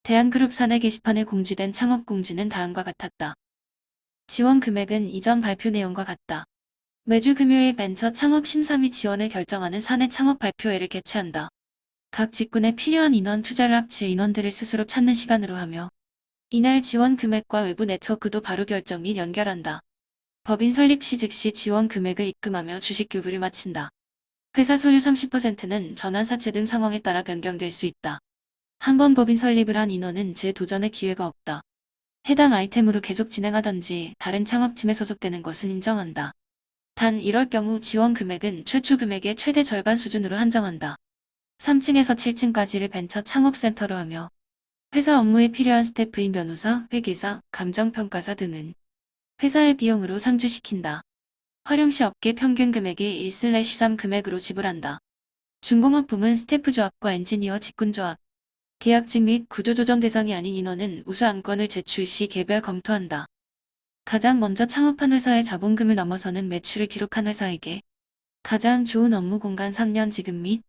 대한그룹 사내 게시판에 공지된 창업 공지는 다음과 같았다. 지원 금액은 이전 발표 내용과 같다. 매주 금요일 벤처 창업 심사 및 지원을 결정하는 사내 창업 발표회를 개최한다. 각 직군에 필요한 인원 투자를 합칠 인원들을 스스로 찾는 시간으로 하며 이날 지원 금액과 외부 네트워크도 바로 결정 및 연결한다. 법인 설립 시 즉시 지원 금액을 입금하며 주식 교부를 마친다. 회사 소유 30%는 전환사채 등 상황에 따라 변경될 수 있다. 한 번 법인 설립을 한 인원은 재도전의 기회가 없다. 해당 아이템으로 계속 진행하던지 다른 창업팀에 소속되는 것은 인정한다. 단 이럴 경우 지원 금액은 최초 금액의 최대 절반 수준으로 한정한다. 3층에서 7층까지를 벤처 창업센터로 하며 회사 업무에 필요한 스태프인 변호사, 회계사, 감정평가사 등은 회사의 비용으로 상주시킨다. 활용 시 업계 평균 금액이 1/3 금액으로 지불한다. 준공업품은 스태프 조합과 엔지니어 직군 조합, 계약직 및 구조조정 대상이 아닌 인원은 우수 안건을 제출 시 개별 검토한다. 가장 먼저 창업한 회사의 자본금을 넘어서는 매출을 기록한 회사에게 가장 좋은 업무 공간 3년 지급 및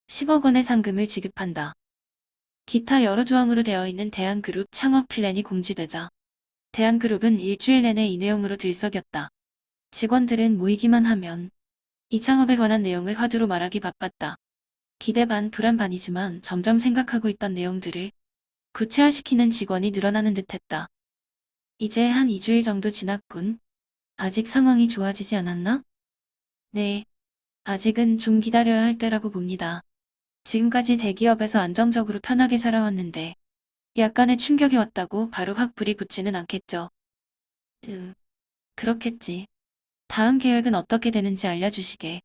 10억 원의 상금을 지급한다. 기타 여러 조항으로 되어 있는 대한그룹 창업 플랜이 공지되자 대한그룹은 일주일 내내 이 내용으로 들썩였다. 직원들은 모이기만 하면 이 창업에 관한 내용을 화두로 말하기 바빴다. 기대 반 불안 반이지만 점점 생각하고 있던 내용들을 구체화시키는 직원이 늘어나는 듯했다. 이제 한 2주일 정도 지났군. 아직 상황이 좋아지지 않았나? 네. 아직은 좀 기다려야 할 때라고 봅니다. 지금까지 대기업에서 안정적으로 편하게 살아왔는데 약간의 충격이 왔다고 바로 확 불이 붙지는 않겠죠. 그렇겠지. 다음 계획은 어떻게 되는지 알려주시게.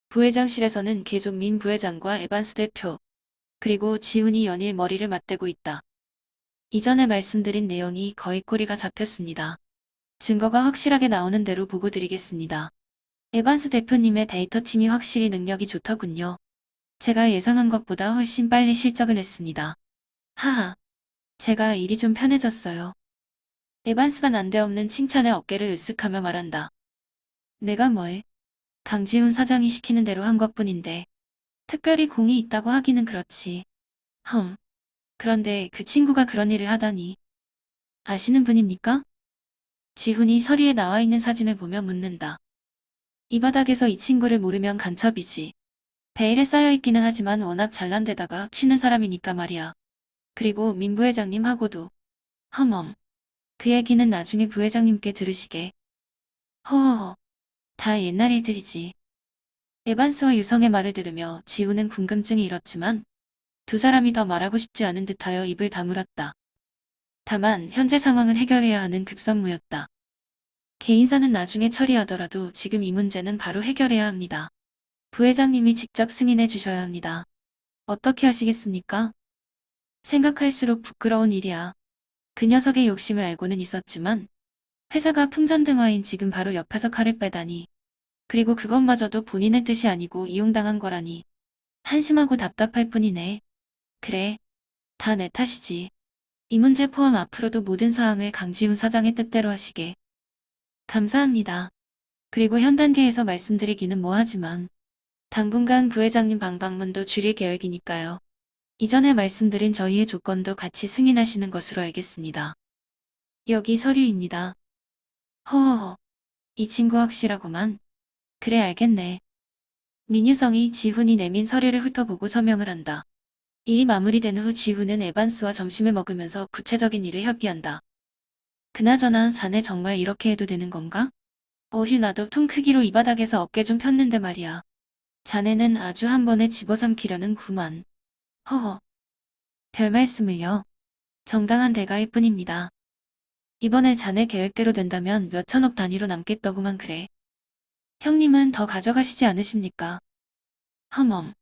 부회장실에서는 계속 민 부회장과 에반스 대표, 그리고 지훈이 연일 머리를 맞대고 있다. 이전에 말씀드린 내용이 거의 꼬리가 잡혔습니다. 증거가 확실하게 나오는 대로 보고 드리겠습니다. 에반스 대표님의 데이터팀이 확실히 능력이 좋더군요. 제가 예상한 것보다 훨씬 빨리 실적을 냈습니다. 하하. 제가 일이 좀 편해졌어요. 에반스가 난데없는 칭찬에 어깨를 으쓱하며 말한다. 내가 뭘? 강지훈 사장이 시키는 대로 한 것뿐인데 특별히 공이 있다고 하기는 그렇지. 그런데 그 친구가 그런 일을 하다니. 아시는 분입니까? 지훈이 서류에 나와 있는 사진을 보며 묻는다. 이 바닥에서 이 친구를 모르면 간첩이지. 베일에 쌓여있기는 하지만 워낙 잘난 데다가 튀는 사람이니까 말이야. 그리고 민 부회장님하고도. 허멈. 그 얘기는 나중에 부회장님께 들으시게. 허허허. 다 옛날 일들이지. 에반스와 유성의 말을 들으며 지훈은 궁금증이 일었지만 두 사람이 더 말하고 싶지 않은 듯하여 입을 다물었다. 다만 현재 상황을 해결해야 하는 급선무였다. 개인사는 나중에 처리하더라도 지금 이 문제는 바로 해결해야 합니다. 부회장님이 직접 승인해 주셔야 합니다. 어떻게 하시겠습니까? 생각할수록 부끄러운 일이야. 그 녀석의 욕심을 알고는 있었지만 회사가 풍전등화인 지금 바로 옆에서 칼을 빼다니. 그리고 그것마저도 본인의 뜻이 아니고 이용당한 거라니. 한심하고 답답할 뿐이네. 그래. 다 내 탓이지. 이 문제 포함 앞으로도 모든 사항을 강지훈 사장의 뜻대로 하시게. 감사합니다. 그리고 현 단계에서 말씀드리기는 뭐하지만 당분간 부회장님 방방문도 줄일 계획이니까요. 이전에 말씀드린 저희의 조건도 같이 승인하시는 것으로 알겠습니다. 여기 서류입니다. 허허허. 이 친구 확실하구만. 그래 알겠네. 민유성이 지훈이 내민 서류를 훑어보고 서명을 한다. 일이 마무리된 후 지훈은 에반스와 점심을 먹으면서 구체적인 일을 협의한다. 그나저나 자네 정말 이렇게 해도 되는 건가? 어휴 나도 통 크기로 이 바닥에서 어깨 좀 폈는데 말이야. 자네는 아주 한 번에 집어삼키려는 구만. 허허. 별 말씀을요. 정당한 대가일 뿐입니다. 이번에 자네 계획대로 된다면 몇천억 단위로 남겠더구만 그래. 형님은 더 가져가시지 않으십니까? 허멈.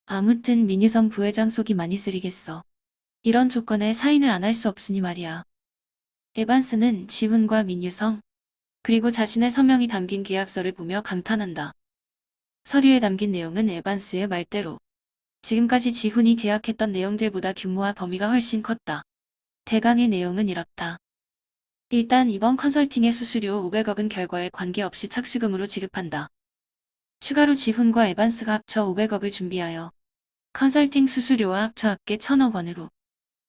아무튼 민유성 부회장 속이 많이 쓰리겠어. 이런 조건에 사인을 안 할 수 없으니 말이야. 에반스는 지훈과 민유성, 그리고 자신의 서명이 담긴 계약서를 보며 감탄한다. 서류에 담긴 내용은 에반스의 말대로 지금까지 지훈이 계약했던 내용들보다 규모와 범위가 훨씬 컸다. 대강의 내용은 이렇다. 일단 이번 컨설팅의 수수료 500억은 결과에 관계없이 착수금으로 지급한다. 추가로 지훈과 에반스가 합쳐 500억을 준비하여 컨설팅 수수료와 합쳐 합계 1000억 원으로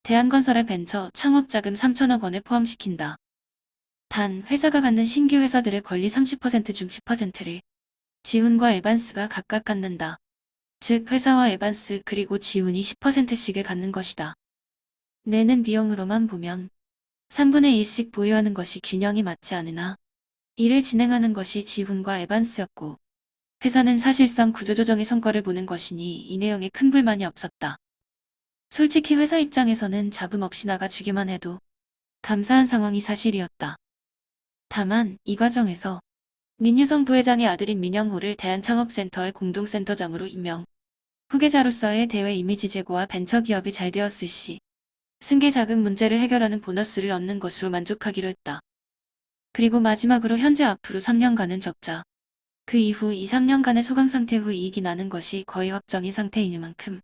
대한건설의 벤처 창업자금 3천억 원을 포함시킨다. 단, 회사가 갖는 신규 회사들의 권리 30% 중 10%를 지훈과 에반스가 각각 갖는다. 즉, 회사와 에반스 그리고 지훈이 10%씩을 갖는 것이다. 내는 비용으로만 보면 3분의 1씩 보유하는 것이 균형이 맞지 않으나 이를 진행하는 것이 지훈과 에반스였고 회사는 사실상 구조조정의 성과를 보는 것이니 이 내용에 큰 불만이 없었다. 솔직히 회사 입장에서는 잡음 없이 나가주기만 해도 감사한 상황이 사실이었다. 다만 이 과정에서 민유성 부회장의 아들인 민영호를 대한창업센터의 공동센터장으로 임명, 후계자로서의 대외 이미지 제고와 벤처기업이 잘 되었을 시 승계 자금 문제를 해결하는 보너스를 얻는 것으로 만족하기로 했다. 그리고 마지막으로 현재 앞으로 3년간은 적자, 그 이후 2, 3년간의 소강 상태 후 이익이 나는 것이 거의 확정인 상태인 만큼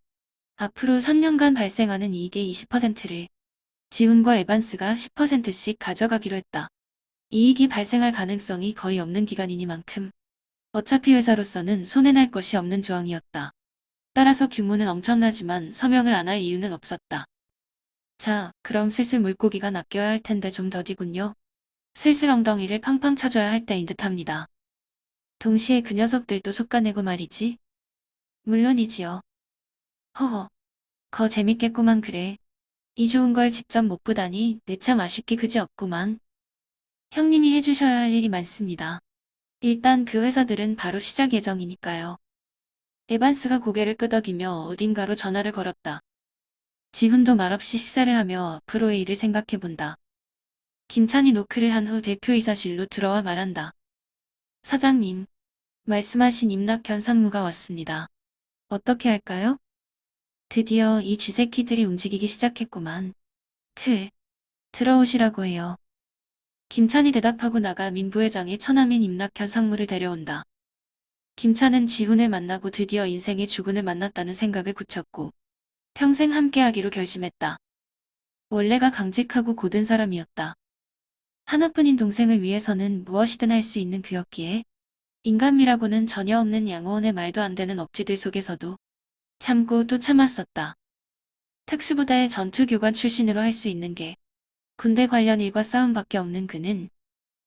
앞으로 3년간 발생하는 이익의 20%를 지훈과 에반스가 10%씩 가져가기로 했다. 이익이 발생할 가능성이 거의 없는 기간이니만큼 어차피 회사로서는 손해날 것이 없는 조항이었다. 따라서 규모는 엄청나지만 서명을 안 할 이유는 없었다. 자, 그럼 슬슬 물고기가 낚여야 할 텐데 좀 더디군요. 슬슬 엉덩이를 팡팡 쳐줘야 할 때인 듯합니다. 동시에 그 녀석들도 속가내고 말이지. 물론이지요. 허허, 거 재밌겠구만 그래. 이 좋은 걸 직접 못 보다니 내 참 아쉽기 그지없구만. 형님이 해주셔야 할 일이 많습니다. 일단 그 회사들은 바로 시작 예정이니까요. 에반스가 고개를 끄덕이며 어딘가로 전화를 걸었다. 지훈도 말없이 식사를 하며 앞으로의 일을 생각해본다. 김찬이 노크를 한 후 대표이사실로 들어와 말한다. 사장님, 말씀하신 임낙현 상무가 왔습니다. 어떻게 할까요? 드디어 이 쥐새끼들이 움직이기 시작했구만. 들어오시라고 해요. 김찬이 대답하고 나가 민 부회장이 처남인 임낙현 상무를 데려온다. 김찬은 지훈을 만나고 드디어 인생의 주군을 만났다는 생각을 굳혔고 평생 함께하기로 결심했다. 원래가 강직하고 고든 사람이었다. 하나뿐인 동생을 위해서는 무엇이든 할 수 있는 그였기에 인간미라고는 전혀 없는 양호원의 말도 안 되는 억지들 속에서도 참고 또 참았었다. 특수부대의 전투교관 출신으로 할 수 있는 게 군대 관련 일과 싸움밖에 없는 그는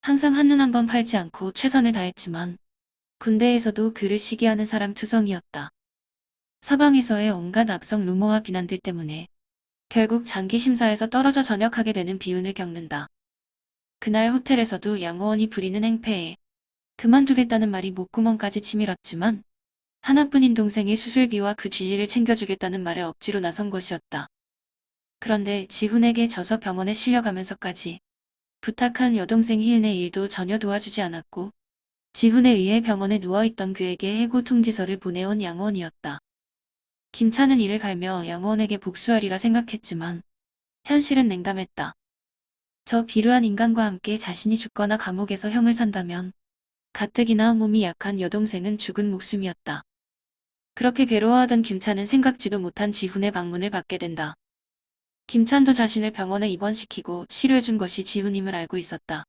항상 한눈 한번 팔지 않고 최선을 다했지만 군대에서도 그를 시기하는 사람 투성이었다. 서방에서의 온갖 악성 루머와 비난들 때문에 결국 장기 심사에서 떨어져 전역하게 되는 비운을 겪는다. 그날 호텔에서도 양호원이 부리는 행패에 그만두겠다는 말이 목구멍까지 치밀었지만 하나뿐인 동생의 수술비와 그 쥐지를 챙겨주겠다는 말에 억지로 나선 것이었다. 그런데 지훈에게 져서 병원에 실려가면서까지 부탁한 여동생 희은의 일도 전혀 도와주지 않았고 지훈에 의해 병원에 누워있던 그에게 해고 통지서를 보내온 양호원이었다. 김찬은 이를 갈며 양호원에게 복수하리라 생각했지만 현실은 냉담했다. 저 비루한 인간과 함께 자신이 죽거나 감옥에서 형을 산다면 가뜩이나 몸이 약한 여동생은 죽은 목숨이었다. 그렇게 괴로워하던 김찬은 생각지도 못한 지훈의 방문을 받게 된다. 김찬도 자신을 병원에 입원시키고 치료해준 것이 지훈임을 알고 있었다.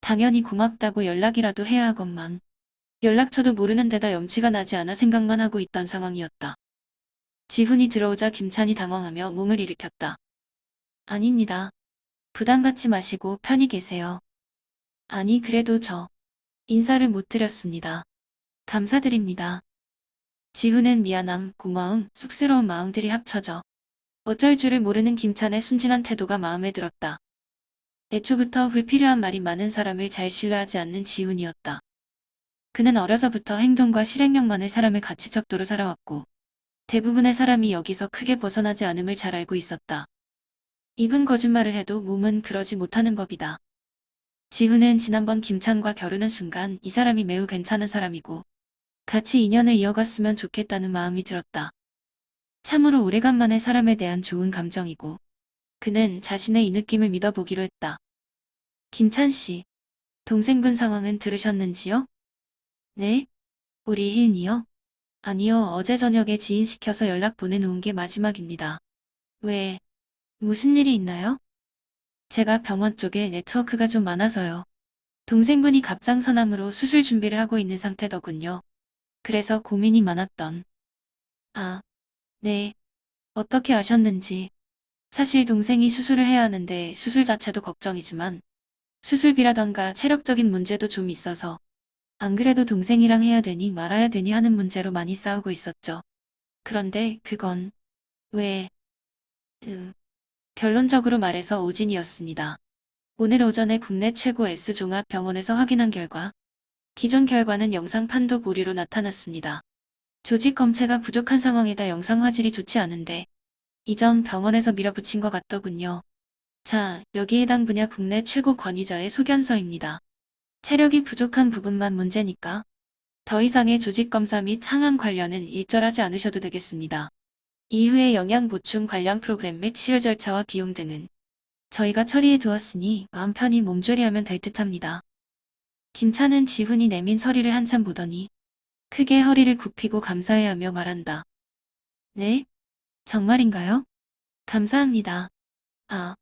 당연히 고맙다고 연락이라도 해야 하건만 연락처도 모르는 데다 염치가 나지 않아 생각만 하고 있던 상황이었다. 지훈이 들어오자 김찬이 당황하며 몸을 일으켰다. 아닙니다. 부담 갖지 마시고 편히 계세요. 아니 그래도 저 인사를 못 드렸습니다. 감사드립니다. 지훈은 미안함, 고마움, 쑥스러운 마음들이 합쳐져 어쩔 줄을 모르는 김찬의 순진한 태도가 마음에 들었다. 애초부터 불필요한 말이 많은 사람을 잘 신뢰하지 않는 지훈이었다. 그는 어려서부터 행동과 실행력만을 사람을 가치척도로 살아왔고 대부분의 사람이 여기서 크게 벗어나지 않음을 잘 알고 있었다. 입은 거짓말을 해도 몸은 그러지 못하는 법이다. 지훈은 지난번 김찬과 결혼한 순간 이 사람이 매우 괜찮은 사람이고 같이 인연을 이어갔으면 좋겠다는 마음이 들었다. 참으로 오래간만에 사람에 대한 좋은 감정이고 그는 자신의 이 느낌을 믿어보기로 했다. 김찬 씨, 동생분 상황은 들으셨는지요? 네? 우리 희은이요? 아니요, 어제 저녁에 지인 시켜서 연락 보내놓은 게 마지막입니다. 왜? 무슨 일이 있나요? 제가 병원 쪽에 네트워크가 좀 많아서요. 동생분이 갑상선암으로 수술 준비를 하고 있는 상태더군요. 그래서 고민이 많았던. 아, 네. 어떻게 아셨는지. 사실 동생이 수술을 해야 하는데 수술 자체도 걱정이지만 수술비라던가 체력적인 문제도 좀 있어서 안 그래도 동생이랑 해야 되니 말아야 되니 하는 문제로 많이 싸우고 있었죠. 그런데 그건 왜, 결론적으로 말해서 오진이었습니다. 오늘 오전에 국내 최고 S종합병원에서 확인한 결과 기존 결과는 영상 판독 오류로 나타났습니다. 조직 검체가 부족한 상황에다 영상 화질이 좋지 않은데 이전 병원에서 밀어붙인 것 같더군요. 자, 여기 해당 분야 국내 최고 권위자의 소견서입니다. 체력이 부족한 부분만 문제니까 더 이상의 조직검사 및 항암 관련은 일절하지 않으셔도 되겠습니다. 이후에 영양 보충 관련 프로그램 및 치료 절차와 비용 등은 저희가 처리해 두었으니 마음 편히 몸조리하면 될 듯합니다. 김찬은 지훈이 내민 서리를 한참 보더니 크게 허리를 굽히고 감사해하며 말한다. 네? 정말인가요? 감사합니다. 아,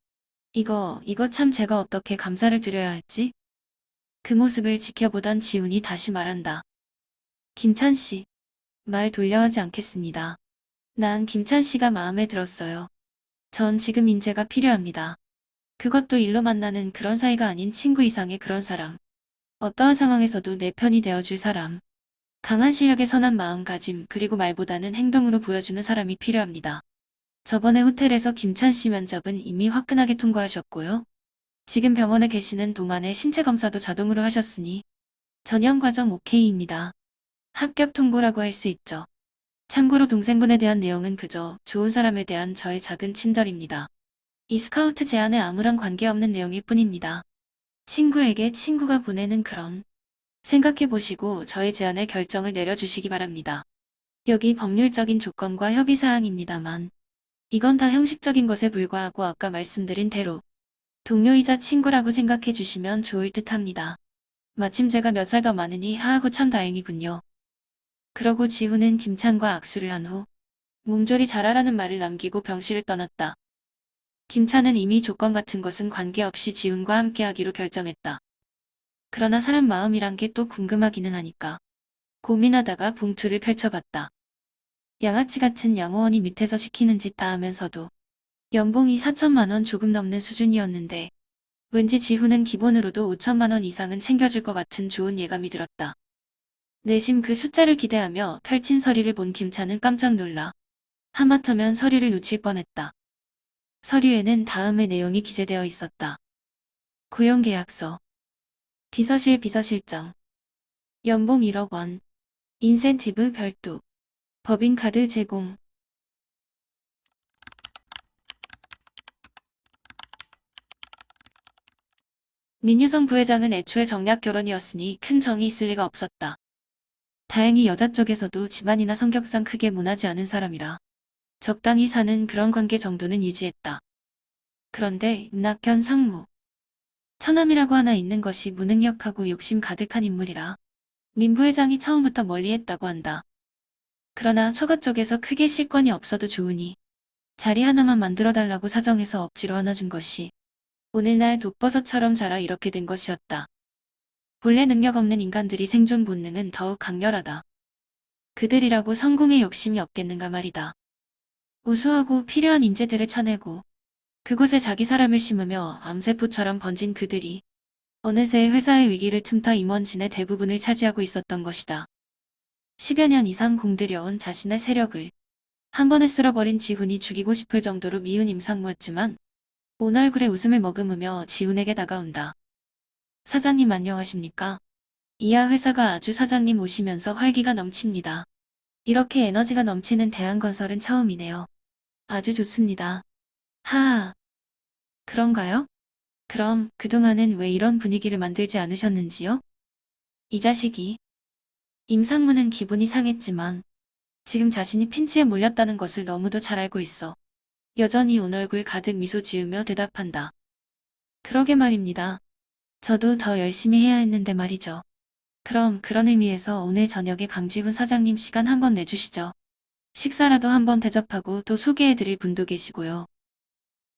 이거 참 제가 어떻게 감사를 드려야 할지? 그 모습을 지켜보던 지훈이 다시 말한다. 김찬씨, 말 돌려하지 않겠습니다. 난 김찬씨가 마음에 들었어요. 전 지금 인재가 필요합니다. 그것도 일로 만나는 그런 사이가 아닌 친구 이상의 그런 사람. 어떠한 상황에서도 내 편이 되어줄 사람. 강한 실력의 선한 마음가짐 그리고 말보다는 행동으로 보여주는 사람이 필요합니다. 저번에 호텔에서 김찬씨 면접은 이미 화끈하게 통과하셨고요. 지금 병원에 계시는 동안에 신체 검사도 자동으로 하셨으니 전형 과정 OK입니다. 합격 통보라고 할 수 있죠. 참고로 동생분에 대한 내용은 그저 좋은 사람에 대한 저의 작은 친절입니다. 이 스카우트 제안에 아무런 관계없는 내용일 뿐입니다. 친구에게 친구가 보내는 그런 생각해보시고 저의 제안에 결정을 내려주시기 바랍니다. 여기 법률적인 조건과 협의사항입니다만 이건 다 형식적인 것에 불과하고 아까 말씀드린 대로 동료이자 친구라고 생각해 주시면 좋을 듯 합니다. 마침 제가 몇 살 더 많으니 하하고 참 다행이군요. 그러고 지훈은 김찬과 악수를 한 후 몸조리 잘하라는 말을 남기고 병실을 떠났다. 김찬은 이미 조건 같은 것은 관계없이 지훈과 함께하기로 결정했다. 그러나 사람 마음이란 게 또 궁금하기는 하니까 고민하다가 봉투를 펼쳐봤다. 양아치 같은 양호원이 밑에서 시키는 짓 다 하면서도 연봉이 4천만 원 조금 넘는 수준이었는데 왠지 지훈은 기본으로도 5천만 원 이상은 챙겨줄 것 같은 좋은 예감이 들었다. 내심 그 숫자를 기대하며 펼친 서류를 본 김찬은 깜짝 놀라 하마터면 서류를 놓칠 뻔했다. 서류에는 다음의 내용이 기재되어 있었다. 고용계약서, 비서실 비서실장, 연봉 1억 원, 인센티브 별도, 법인카드 제공. 민유성 부회장은 애초에 정략 결혼이었으니 큰 정이 있을 리가 없었다. 다행히 여자 쪽에서도 집안이나 성격상 크게 무난하지 않은 사람이라 적당히 사는 그런 관계 정도는 유지했다. 그런데 윤낙현 상무. 처남이라고 하나 있는 것이 무능력하고 욕심 가득한 인물이라 민 부회장이 처음부터 멀리했다고 한다. 그러나 처가 쪽에서 크게 실권이 없어도 좋으니 자리 하나만 만들어달라고 사정해서 억지로 하나 준 것이 오늘날 독버섯처럼 자라 이렇게 된 것이었다. 본래 능력 없는 인간들이 생존 본능은 더욱 강렬하다. 그들이라고 성공에 욕심이 없겠는가 말이다. 우수하고 필요한 인재들을 쳐내고 그곳에 자기 사람을 심으며 암세포처럼 번진 그들이 어느새 회사의 위기를 틈타 임원진의 대부분을 차지하고 있었던 것이다. 10여 년 이상 공들여온 자신의 세력을 한 번에 쓸어버린 지훈이 죽이고 싶을 정도로 미운 임상무였지만 온 얼굴에 웃음을 머금으며 지훈에게 다가온다. 사장님 안녕하십니까? 이하 회사가 아주 사장님 오시면서 활기가 넘칩니다. 이렇게 에너지가 넘치는 대한건설은 처음이네요. 아주 좋습니다. 하하. 그런가요? 그럼 그동안은 왜 이런 분위기를 만들지 않으셨는지요? 이 자식이. 임상무는 기분이 상했지만 지금 자신이 핀치에 몰렸다는 것을 너무도 잘 알고 있어. 여전히 온 얼굴 가득 미소 지으며 대답한다. 그러게 말입니다. 저도 더 열심히 해야 했는데 말이죠. 그럼 그런 의미에서 오늘 저녁에 강지훈 사장님 시간 한번 내주시죠. 식사라도 한번 대접하고 또 소개해드릴 분도 계시고요.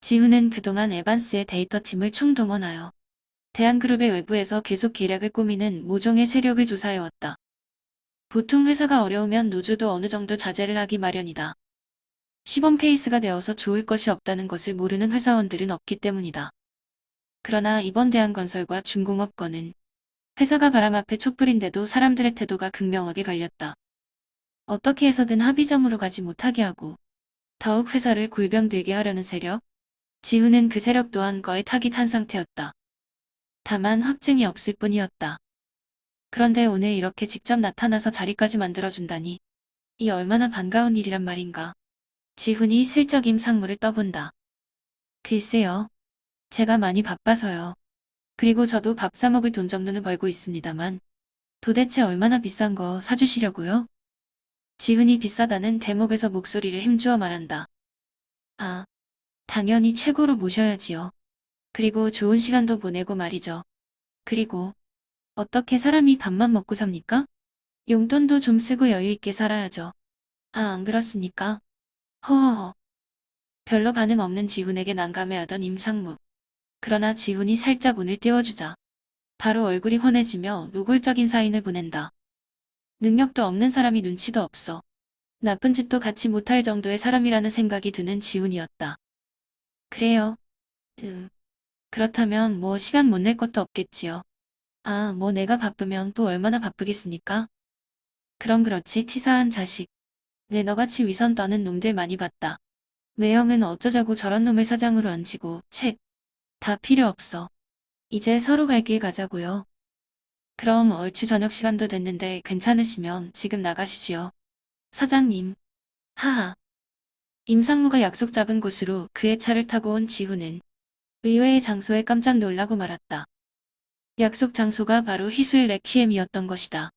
지훈은 그동안 에반스의 데이터팀을 총동원하여 대한그룹의 외부에서 계속 계략을 꾸미는 모종의 세력을 조사해왔다. 보통 회사가 어려우면 노조도 어느 정도 자제를 하기 마련이다. 시범 케이스가 되어서 좋을 것이 없다는 것을 모르는 회사원들은 없기 때문이다. 그러나 이번 대한건설과 중공업건은 회사가 바람 앞에 촛불인데도 사람들의 태도가 극명하게 갈렸다. 어떻게 해서든 합의점으로 가지 못하게 하고 더욱 회사를 골병들게 하려는 세력. 지훈은 그 세력 또한 거의 타깃 한 상태였다. 다만 확증이 없을 뿐이었다. 그런데 오늘 이렇게 직접 나타나서 자리까지 만들어준다니 이 얼마나 반가운 일이란 말인가. 지훈이 슬쩍 임상무를 떠본다. 글쎄요. 제가 많이 바빠서요. 그리고 저도 밥 사 먹을 돈 정도는 벌고 있습니다만 도대체 얼마나 비싼 거 사주시려고요? 지훈이 비싸다는 대목에서 목소리를 힘주어 말한다. 아, 당연히 최고로 모셔야지요. 그리고 좋은 시간도 보내고 말이죠. 그리고 어떻게 사람이 밥만 먹고 삽니까? 용돈도 좀 쓰고 여유 있게 살아야죠. 아, 안 그렇습니까? 허허허. 별로 반응 없는 지훈에게 난감해하던 임상무. 그러나 지훈이 살짝 운을 띄워주자 바로 얼굴이 환해지며 노골적인 사인을 보낸다. 능력도 없는 사람이 눈치도 없어. 나쁜 짓도 같이 못할 정도의 사람이라는 생각이 드는 지훈이었다. 그래요. 그렇다면 뭐 시간 못 낼 것도 없겠지요. 아, 뭐 내가 바쁘면 또 얼마나 바쁘겠습니까? 그럼 그렇지 치사한 자식. 내 너같이 위선 떠는 놈들 많이 봤다. 외형은 어쩌자고 저런 놈을 사장으로 앉히고 책. 다 필요 없어. 이제 서로 갈 길 가자고요. 그럼 얼추 저녁 시간도 됐는데 괜찮으시면 지금 나가시지요. 사장님. 하하. 임상무가 약속 잡은 곳으로 그의 차를 타고 온 지훈은 의외의 장소에 깜짝 놀라고 말았다. 약속 장소가 바로 희수의 레퀴엠이었던 것이다.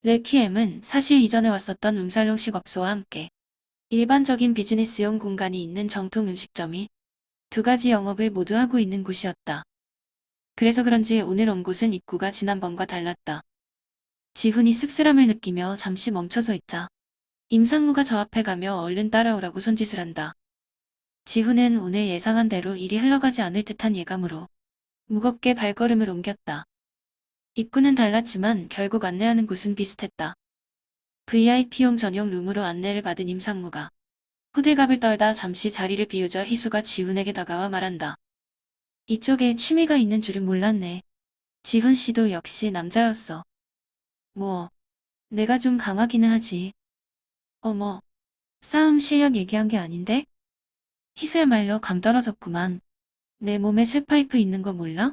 레퀴엠은 사실 이전에 왔었던 음살롱식 업소와 함께 일반적인 비즈니스용 공간이 있는 정통 음식점이 두 가지 영업을 모두 하고 있는 곳이었다. 그래서 그런지 오늘 온 곳은 입구가 지난번과 달랐다. 지훈이 씁쓸함을 느끼며 잠시 멈춰서 있자 임상무가 저 앞에 가며 얼른 따라오라고 손짓을 한다. 지훈은 오늘 예상한 대로 일이 흘러가지 않을 듯한 예감으로 무겁게 발걸음을 옮겼다. 입구는 달랐지만 결국 안내하는 곳은 비슷했다. VIP용 전용 룸으로 안내를 받은 임상무가 호들갑을 떨다 잠시 자리를 비우자 희수가 지훈에게 다가와 말한다. 이쪽에 취미가 있는 줄은 몰랐네. 지훈 씨도 역시 남자였어. 뭐, 내가 좀 강하기는 하지. 어머, 싸움 실력 얘기한 게 아닌데? 희수야말로 감 떨어졌구만. 내 몸에 쇠파이프 있는 거 몰라?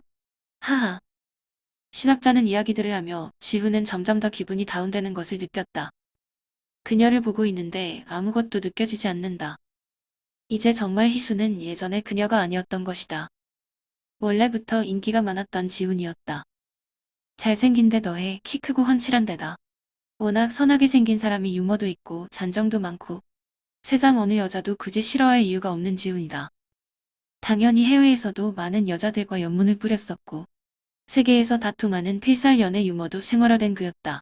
하하. 신압자는 이야기들을 하며 지훈은 점점 더 기분이 다운되는 것을 느꼈다. 그녀를 보고 있는데 아무것도 느껴지지 않는다. 이제 정말 희수는 예전의 그녀가 아니었던 것이다. 원래부터 인기가 많았던 지훈이었다. 잘생긴 데 더해 키 크고 훤칠한 데다. 워낙 선하게 생긴 사람이 유머도 있고 잔정도 많고 세상 어느 여자도 굳이 싫어할 이유가 없는 지훈이다. 당연히 해외에서도 많은 여자들과 연문을 뿌렸었고 세계에서 다 통하는 필살 연애 유머도 생활화된 그였다.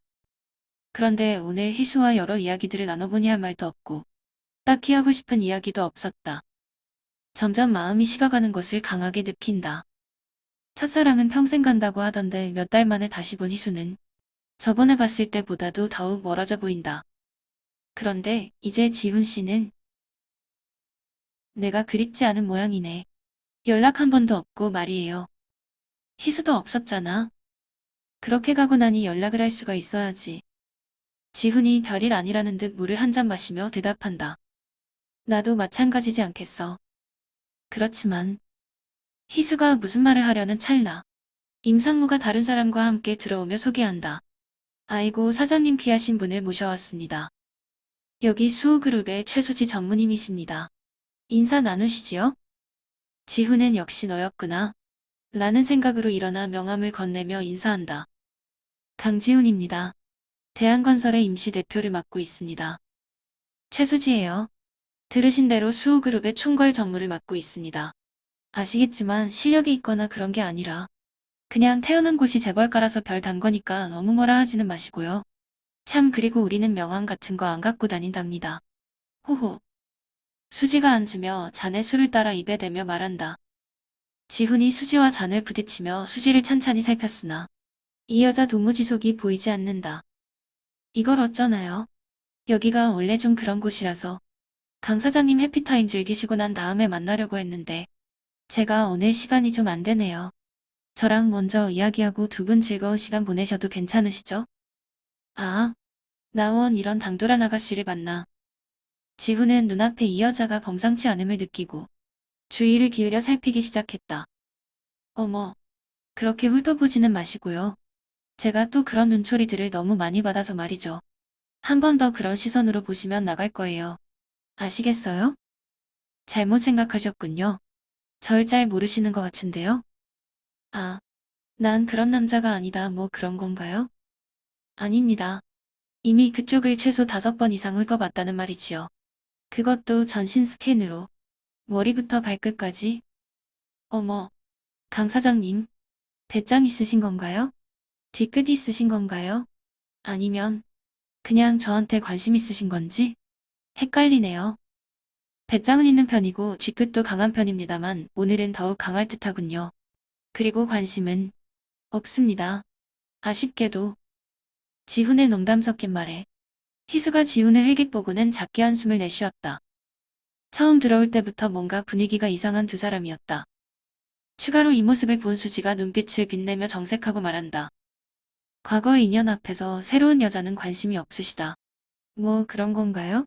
그런데 오늘 희수와 여러 이야기들을 나눠보니 할 말도 없고 딱히 하고 싶은 이야기도 없었다. 점점 마음이 식어가는 것을 강하게 느낀다. 첫사랑은 평생 간다고 하던데 몇 달 만에 다시 본 희수는 저번에 봤을 때보다도 더욱 멀어져 보인다. 그런데 이제 지훈 씨는 내가 그립지 않은 모양이네. 연락 한 번도 없고 말이에요. 희수도 없었잖아. 그렇게 가고 나니 연락을 할 수가 있어야지. 지훈이 별일 아니라는 듯 물을 한 잔 마시며 대답한다. 나도 마찬가지지 않겠어. 그렇지만 희수가 무슨 말을 하려는 찰나 임상무가 다른 사람과 함께 들어오며 소개한다. 아이고 사장님 귀하신 분을 모셔왔습니다. 여기 수호그룹의 최수지 전무님이십니다. 인사 나누시지요? 지훈은 역시 너였구나. 라는 생각으로 일어나 명함을 건네며 인사한다. 강지훈입니다. 대한건설의 임시대표를 맡고 있습니다. 최수지예요. 들으신 대로 수호그룹의 총괄 전무를 맡고 있습니다. 아시겠지만 실력이 있거나 그런 게 아니라 그냥 태어난 곳이 재벌가라서 별 단 거니까 너무 뭐라 하지는 마시고요. 참 그리고 우리는 명함 같은 거 안 갖고 다닌답니다. 호호. 수지가 앉으며 잔에 술을 따라 입에 대며 말한다. 지훈이 수지와 잔을 부딪히며 수지를 찬찬히 살폈으나 이 여자 도무지 속이 보이지 않는다. 이걸 어쩌나요? 여기가 원래 좀 그런 곳이라서 강 사장님 해피타임 즐기시고 난 다음에 만나려고 했는데 제가 오늘 시간이 좀 안 되네요. 저랑 먼저 이야기하고 두 분 즐거운 시간 보내셔도 괜찮으시죠? 아, 나원 이런 당돌한 아가씨를 만나. 지훈은 눈앞에 이 여자가 범상치 않음을 느끼고 주의를 기울여 살피기 시작했다. 어머, 그렇게 훑어보지는 마시고요. 제가 또 그런 눈초리들을 너무 많이 받아서 말이죠. 한 번 더 그런 시선으로 보시면 나갈 거예요. 아시겠어요? 잘못 생각하셨군요. 절 잘 모르시는 것 같은데요. 아, 난 그런 남자가 아니다 뭐 그런 건가요? 아닙니다. 이미 그쪽을 최소 5번 이상 훑어봤다는 말이지요. 그것도 전신 스캔으로. 머리부터 발끝까지. 어머, 강 사장님, 배짱 있으신 건가요? 뒤끝 있으신 건가요? 아니면 그냥 저한테 관심 있으신 건지? 헷갈리네요. 배짱은 있는 편이고 뒤끝도 강한 편입니다만 오늘은 더욱 강할 듯하군요. 그리고 관심은 없습니다. 아쉽게도. 지훈의 농담 섞인 말에 희수가 지훈을 일찍 보고는 작게 한숨을 내쉬었다. 처음 들어올 때부터 뭔가 분위기가 이상한 두 사람이었다. 추가로 이 모습을 본 수지가 눈빛을 빛내며 정색하고 말한다. 과거의 인연 앞에서 새로운 여자는 관심이 없으시다. 뭐 그런 건가요?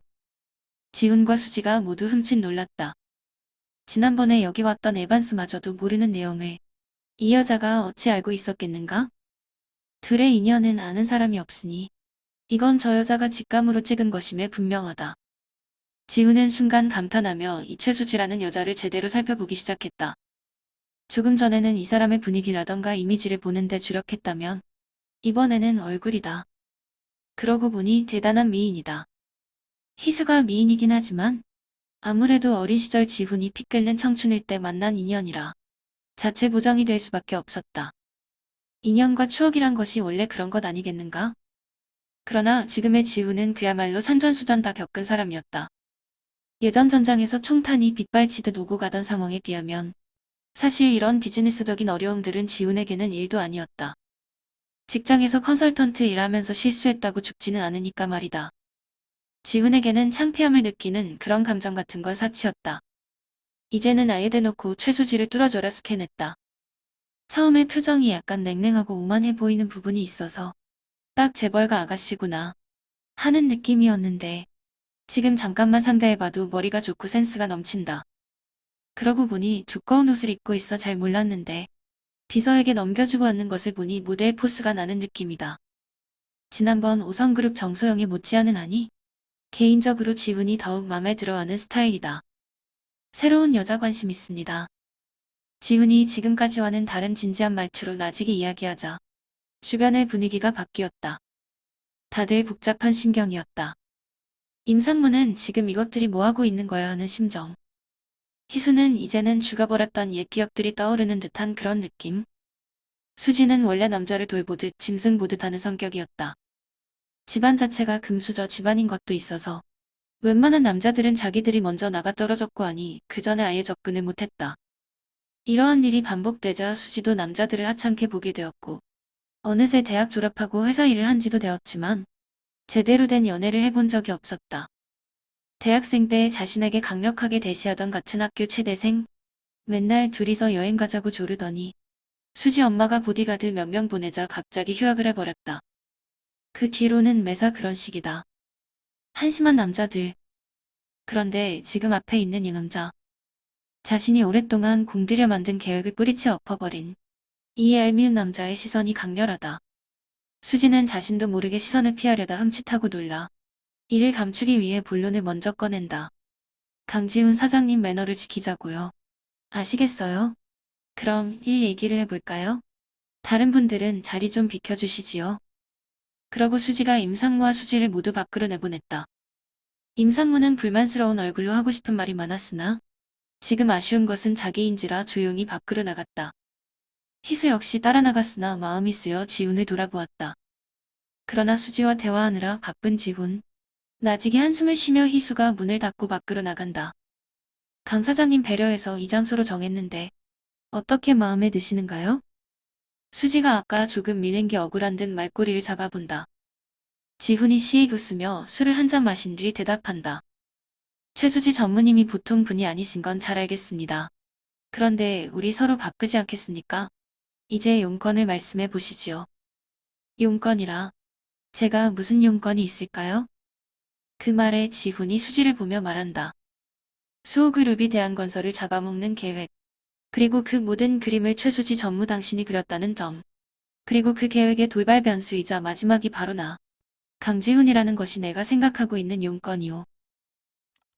지훈과 수지가 모두 흠칫 놀랐다. 지난번에 여기 왔던 에반스마저도 모르는 내용을 이 여자가 어찌 알고 있었겠는가? 둘의 인연은 아는 사람이 없으니 이건 저 여자가 직감으로 찍은 것임에 분명하다. 지훈은 순간 감탄하며 이 최수지라는 여자를 제대로 살펴보기 시작했다. 조금 전에는 이 사람의 분위기라던가 이미지를 보는데 주력했다면 이번에는 얼굴이다. 그러고 보니 대단한 미인이다. 희수가 미인이긴 하지만 아무래도 어린 시절 지훈이 피 끓는 청춘일 때 만난 인연이라 자체 보정이 될 수밖에 없었다. 인연과 추억이란 것이 원래 그런 것 아니겠는가? 그러나 지금의 지훈은 그야말로 산전수전 다 겪은 사람이었다. 예전 전장에서 총탄이 빗발치듯 오고 가던 상황에 비하면 사실 이런 비즈니스적인 어려움들은 지훈에게는 일도 아니었다. 직장에서 컨설턴트 일하면서 실수했다고 죽지는 않으니까 말이다. 지훈에게는 창피함을 느끼는 그런 감정 같은 건 사치였다. 이제는 아예 대놓고 최수지를 뚫어져라 스캔했다. 처음에 표정이 약간 냉랭하고 오만해 보이는 부분이 있어서 딱 재벌가 아가씨구나 하는 느낌이었는데 지금 잠깐만 상대해봐도 머리가 좋고 센스가 넘친다. 그러고 보니 두꺼운 옷을 입고 있어 잘 몰랐는데 비서에게 넘겨주고 왔는 것을 보니 모델 포스가 나는 느낌이다. 지난번 5성그룹 정소영에 못지않은 하니 개인적으로 지훈이 더욱 맘에 들어하는 스타일이다. 새로운 여자 관심 있습니다. 지훈이 지금까지와는 다른 진지한 말투로 나지게 이야기하자 주변의 분위기가 바뀌었다. 다들 복잡한 심경이었다. 임상무는 지금 이것들이 뭐하고 있는 거야 하는 심정. 희수는 이제는 죽어버렸던 옛 기억들이 떠오르는 듯한 그런 느낌. 수지는 원래 남자를 돌보듯 짐승 보듯 하는 성격이었다. 집안 자체가 금수저 집안인 것도 있어서 웬만한 남자들은 자기들이 먼저 나가 떨어졌고 하니 그 전에 아예 접근을 못했다. 이러한 일이 반복되자 수지도 남자들을 하찮게 보게 되었고 어느새 대학 졸업하고 회사 일을 한 지도 되었지만 제대로 된 연애를 해본 적이 없었다. 대학생 때 자신에게 강력하게 대시하던 같은 학교 최대생, 맨날 둘이서 여행 가자고 조르더니 수지 엄마가 보디가드 몇 명 보내자 갑자기 휴학을 해버렸다. 그 뒤로는 매사 그런 식이다. 한심한 남자들. 그런데 지금 앞에 있는 이 남자. 자신이 오랫동안 공들여 만든 계획을 뿌리채 엎어버린 이 얄미운 남자의 시선이 강렬하다. 수지는 자신도 모르게 시선을 피하려다 흠칫하고 놀라 이를 감추기 위해 본론을 먼저 꺼낸다. 강지훈 사장님 매너를 지키자고요. 아시겠어요? 그럼 일 얘기를 해볼까요? 다른 분들은 자리 좀 비켜주시지요. 그러고 수지가 임상무와 수지를 모두 밖으로 내보냈다. 임상무는 불만스러운 얼굴로 하고 싶은 말이 많았으나 지금 아쉬운 것은 자기인지라 조용히 밖으로 나갔다. 희수 역시 따라 나갔으나 마음이 쓰여 지훈을 돌아보았다. 그러나 수지와 대화하느라 바쁜 지훈. 나지게 한숨을 쉬며 희수가 문을 닫고 밖으로 나간다. 강 사장님 배려해서 이 장소로 정했는데 어떻게 마음에 드시는가요? 수지가 아까 조금 미는 게 억울한 듯 말꼬리를 잡아본다. 지훈이 시익 웃으며 술을 한 잔 마신 뒤 대답한다. 최수지 전무님이 보통 분이 아니신 건 잘 알겠습니다. 그런데 우리 서로 바쁘지 않겠습니까? 이제 용건을 말씀해 보시지요. 용건이라. 제가 무슨 용건이 있을까요? 그 말에 지훈이 수지를 보며 말한다. 수호그룹이 대한건설을 잡아먹는 계획. 그리고 그 모든 그림을 최수지 전무 당신이 그렸다는 점. 그리고 그 계획의 돌발 변수이자 마지막이 바로 나. 강지훈이라는 것이 내가 생각하고 있는 용건이오.